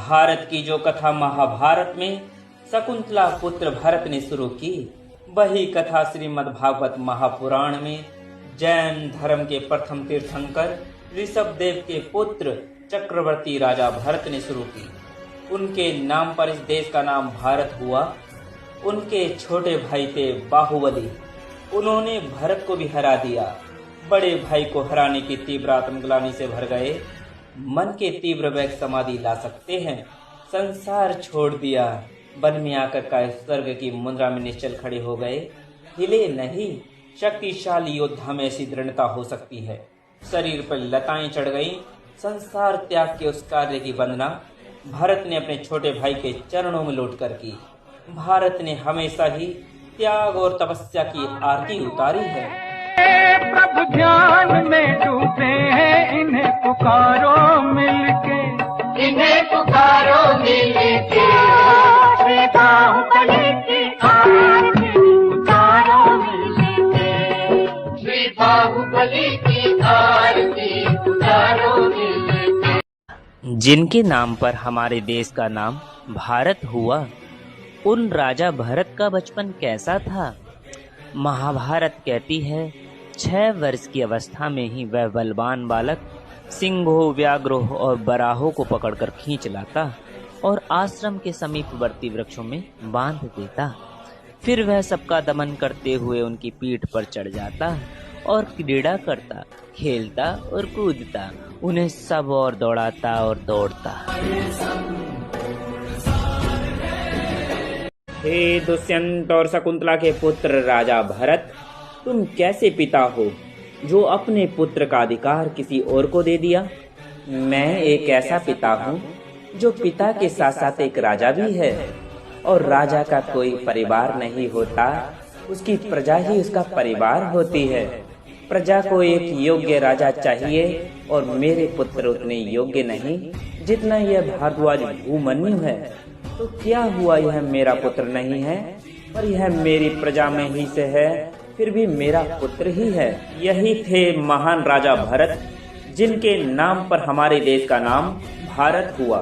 भारत की जो कथा महाभारत में शकुंतला पुत्र भरत ने शुरू की, वही कथा श्रीमद् भागवत महापुराण में जैन धर्म के प्रथम तीर्थंकर ऋषभ देव के पुत्र चक्रवर्ती राजा भरत ने शुरू की। उनके नाम पर इस देश का नाम भारत हुआ। उनके छोटे भाई थे बाहुबली, उन्होंने भरत को भी हरा दिया। बड़े भाई को हराने की तीव्र आत्मग्लानि से भर गए, मन के तीव्र वेग समाधि ला सकते हैं। संसार छोड़ दिया, वन में आकर का स्वर्ग की मुद्रा में निश्चल खड़े हो गए। हिले नहीं, शक्तिशाली योद्धा में ऐसी दृढ़ता हो सकती है। शरीर पर लताएं चढ़ गई, संसार त्याग के उस कार्य की वंदना भारत ने अपने छोटे भाई के चरणों में लौट कर की। भारत ने हमेशा ही त्याग और तपस्या की आरती उतारी है। प्रभु ध्यान में डूबे हैं, इन्हें पुकारो मिलके, इन्हें पुकारो मिलके। श्री बाहुबली की आरती उतारो मिलके, श्री बाहुबली की आरती उतारो मिलके। जिनके नाम पर हमारे देश का नाम भारत हुआ, उन राजा भरत का बचपन कैसा था? महाभारत कहती है 6 वर्ष की अवस्था में ही वह बलवान बालक सिंहों, व्याघ्रों और बराहों को पकड़कर खींच लाता और आश्रम के समीपवर्ती वृक्षों में बांध देता। फिर वह सबका दमन करते हुए उनकी पीठ पर चढ़ जाता और क्रीड़ा करता, खेलता और कूदता, उन्हें सब और दौड़ाता और दौड़ता। हे दुष्यंत और शकुंतला के पुत्र राजा भरत, तुम कैसे पिता हो जो अपने पुत्र का अधिकार किसी और को दे दिया? मैं एक ऐसा पिता हूँ जो पिता के साथ साथ एक राजा भी है, और राजा का कोई परिवार नहीं होता, उसकी प्रजा ही उसका परिवार होती है। प्रजा को एक योग्य राजा चाहिए, और मेरे पुत्र उतने योग्य नहीं जितना यह भारद्वाज भूमन्यु है। तो क्या हुआ, यह मेरा पुत्र नहीं है, पर यह मेरी प्रजा में ही से है, फिर भी मेरा पुत्र ही है। यही थे महान राजा भरत, जिनके नाम पर हमारे देश का नाम भारत हुआ।